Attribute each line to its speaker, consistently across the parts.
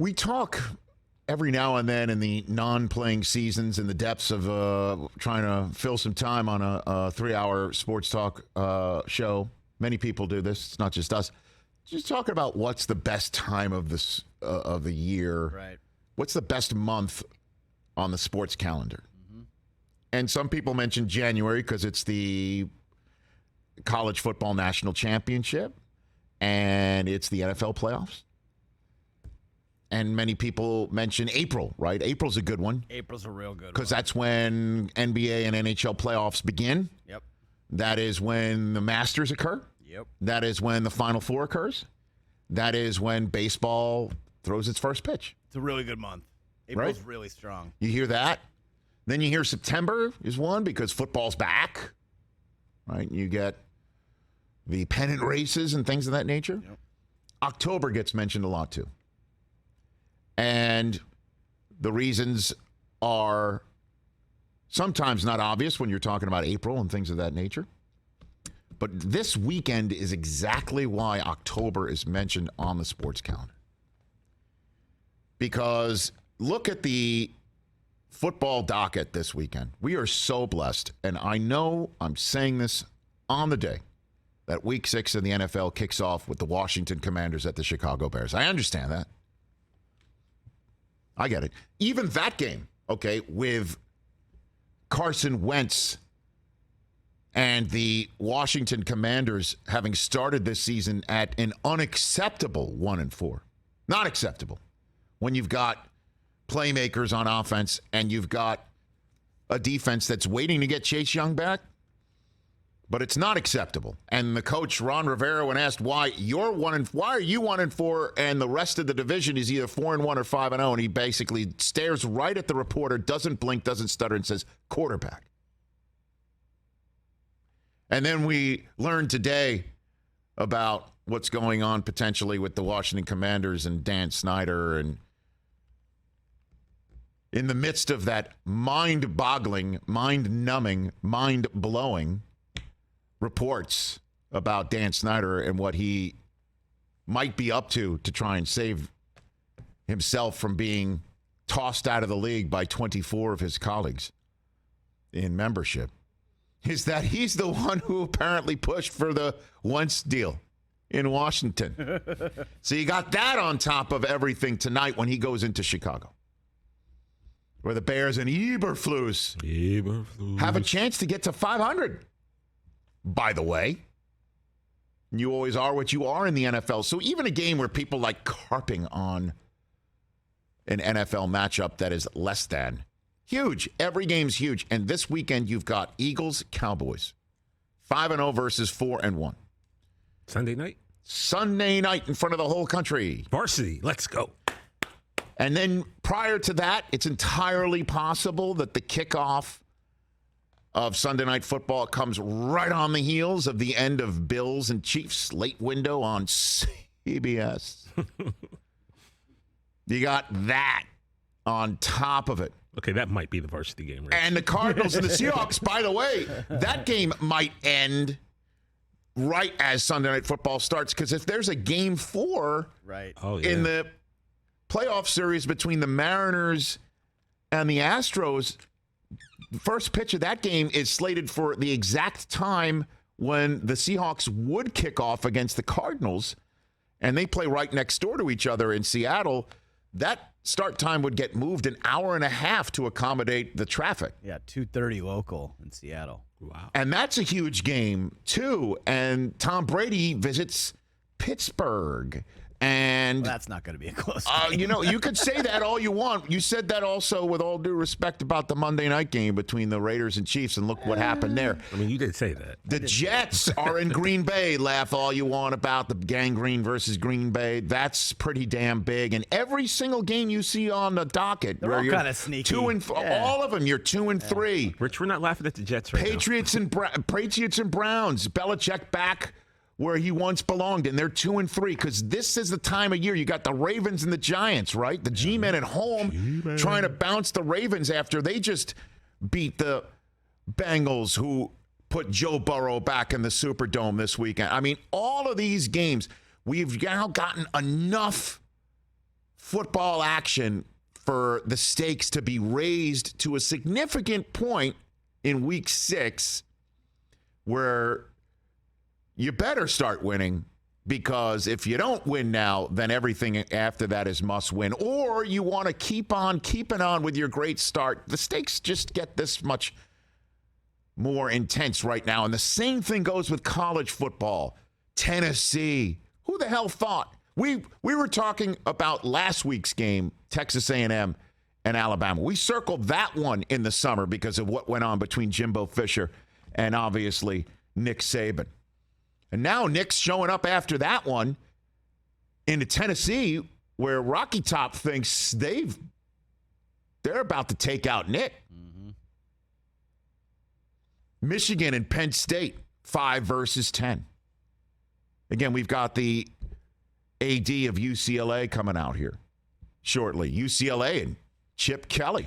Speaker 1: We talk every now and then in the non-playing seasons in the depths of trying to fill some time on a 3-hour sports talk show. Many people do this. It's not just us. Just talking about what's the best time of the year.
Speaker 2: Right.
Speaker 1: What's the best month on the sports calendar? Mm-hmm. And some people mention January because it's the college football national championship and it's the NFL playoffs. And many people mention April, right? April's a good one.
Speaker 2: April's a real good one.
Speaker 1: Because that's when NBA and NHL playoffs begin.
Speaker 2: Yep.
Speaker 1: That is when the Masters occur.
Speaker 2: Yep.
Speaker 1: That is when the Final Four occurs. That is when baseball throws its first pitch.
Speaker 2: It's a really good month. April's really strong.
Speaker 1: You hear that? Then you hear September is one because football's back, right? You get the pennant races and things of that nature.
Speaker 2: Yep.
Speaker 1: October gets mentioned a lot too. And the reasons are sometimes not obvious when you're talking about April and things of that nature. But this weekend is exactly why October is mentioned on the sports calendar. Because look at the football docket this weekend. We are so blessed. And I know I'm saying this on the day that Week 6 of the NFL kicks off with the Washington Commanders at the Chicago Bears. I understand that. I get it. Even that game, okay, with Carson Wentz and the Washington Commanders having started this season at an unacceptable 1-4. Not acceptable. When you've got playmakers on offense and you've got a defense that's waiting to get Chase Young back, but it's not acceptable. And the coach, Ron Rivera, when asked why are you 1-4 and the rest of the division is either 4-1 or 5-0, and he basically stares right at the reporter, doesn't blink, doesn't stutter, and says, quarterback. And then we learned today about what's going on potentially with the Washington Commanders and Dan Snyder. And in the midst of that mind-boggling, mind-numbing, mind-blowing reports about Dan Snyder and what he might be up to try and save himself from being tossed out of the league by 24 of his colleagues in membership, is that he's the one who apparently pushed for the Wentz deal in Washington. So you got that on top of everything tonight when he goes into Chicago, where the Bears and Eberflus have a chance to get to 500. By the way, you always are what you are in the NFL. So even a game where people like carping on an NFL matchup that is less than huge. Every game's huge. And this weekend, you've got Eagles, Cowboys. 5-0 versus 4-1.
Speaker 3: Sunday night?
Speaker 1: Sunday night in front of the whole country.
Speaker 3: Varsity, let's go.
Speaker 1: And then prior to that, it's entirely possible that the kickoff of Sunday Night Football comes right on the heels of the end of Bills and Chiefs late window on CBS. You got that on top of it.
Speaker 3: Okay, that might be the varsity game. Rich.
Speaker 1: And the Cardinals and the Seahawks, by the way, that game might end right as Sunday Night Football starts, because if there's a game 4 in the playoff series between the Mariners and the Astros, the first pitch of that game is slated for the exact time when the Seahawks would kick off against the Cardinals, and they play right next door to each other in Seattle. That start time would get moved an hour and a half to accommodate the traffic.
Speaker 2: Yeah, 2:30 local in Seattle.
Speaker 3: Wow.
Speaker 1: And that's a huge game, too. And Tom Brady visits Pittsburgh. And
Speaker 2: that's not going to be a close game.
Speaker 1: You could say that all you want. You said that also with all due respect about the Monday night game between the Raiders and Chiefs, and look what happened there.
Speaker 3: I mean, you did say that.
Speaker 1: The Jets are in Green Bay. Laugh all you want about the gangrene versus Green Bay. That's pretty damn big. And every single game you see on the docket,
Speaker 2: they're all kind of sneaky.
Speaker 1: All of them, you're 2-3.
Speaker 3: Rich, we're not laughing at the Jets right
Speaker 1: Patriots
Speaker 3: now.
Speaker 1: Patriots and Browns. Belichick back where he once belonged, and they're 2-3, because this is the time of year. You got the Ravens and the Giants, right? The G-men at home trying to bounce the Ravens after they just beat the Bengals, who put Joe Burrow back in the Superdome this weekend. I mean, all of these games, we've now gotten enough football action for the stakes to be raised to a significant point in week 6 where you better start winning, because if you don't win now, then everything after that is must win. Or you want to keep on keeping on with your great start. The stakes just get this much more intense right now. And the same thing goes with college football. Tennessee. Who the hell thought? We were talking about last week's game, Texas A&M and Alabama. We circled that one in the summer because of what went on between Jimbo Fisher and obviously Nick Saban. And now Nick's showing up after that one into Tennessee, where Rocky Top thinks they're about to take out Nick. Mm-hmm. Michigan and Penn State, 5 versus 10. Again, we've got the AD of UCLA coming out here shortly. UCLA and Chip Kelly,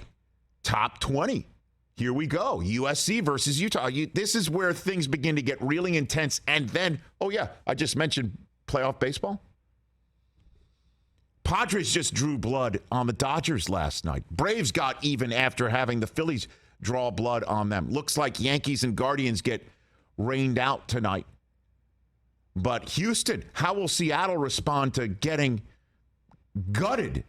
Speaker 1: top 20. Here we go. USC versus Utah. This is where things begin to get really intense. And then, oh yeah, I just mentioned playoff baseball. Padres just drew blood on the Dodgers last night. Braves got even after having the Phillies draw blood on them. Looks like Yankees and Guardians get rained out tonight. But Houston, how will Seattle respond to getting gutted?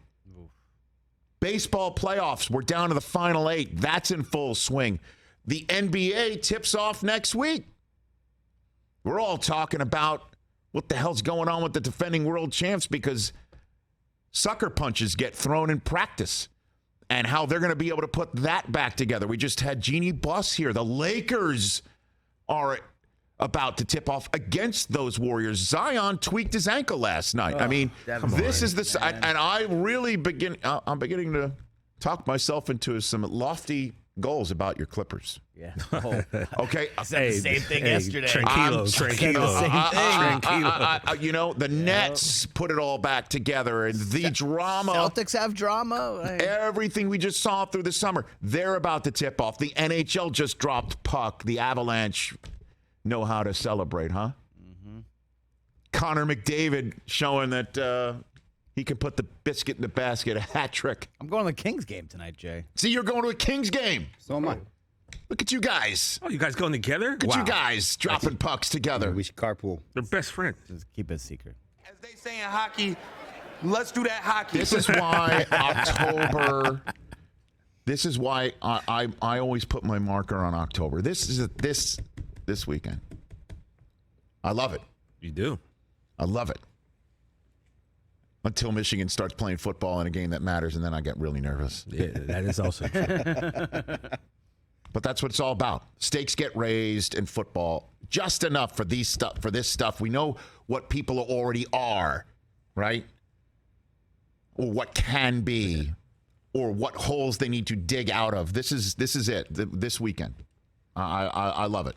Speaker 1: Baseball playoffs, we're down to the final 8. That's in full swing. The NBA tips off next week. We're all talking about what the hell's going on with the defending world champs, because sucker punches get thrown in practice and how they're going to be able to put that back together. We just had Jeannie Buss here. The Lakers are about to tip off against those Warriors. Zion tweaked his ankle last night. I mean, this is the – and I really I'm beginning to talk myself into some lofty goals about your Clippers.
Speaker 2: Yeah. Oh.
Speaker 1: Okay.
Speaker 2: I said the same thing yesterday.
Speaker 3: Tranquilo.
Speaker 1: You know, the Nets put it all back together, and the drama.
Speaker 2: Celtics have drama.
Speaker 1: Everything we just saw through the summer, they're about to tip off. The NHL just dropped puck. The Avalanche know how to celebrate, huh? Mm-hmm. Connor McDavid showing that he can put the biscuit in the basket, a hat trick.
Speaker 2: I'm going to the Kings game tonight, Jay.
Speaker 1: See, you're going to a Kings game.
Speaker 4: So am I.
Speaker 1: Look at you guys.
Speaker 3: Oh, you guys going together?
Speaker 1: Look at you guys dropping pucks together.
Speaker 4: We should carpool.
Speaker 3: They're best friends.
Speaker 2: Just keep it a secret.
Speaker 5: As they say in hockey, let's do that hockey.
Speaker 1: This is why October. This is why I always put my marker on October. This is this weekend. I love it.
Speaker 3: You do.
Speaker 1: I love it. Until Michigan starts playing football in a game that matters, and then I get really nervous.
Speaker 3: Yeah, that is also true.
Speaker 1: But that's what it's all about. Stakes get raised in football just enough for this stuff. We know what people already are, right? Or what can be, or what holes they need to dig out of. This is it. This weekend. I love it.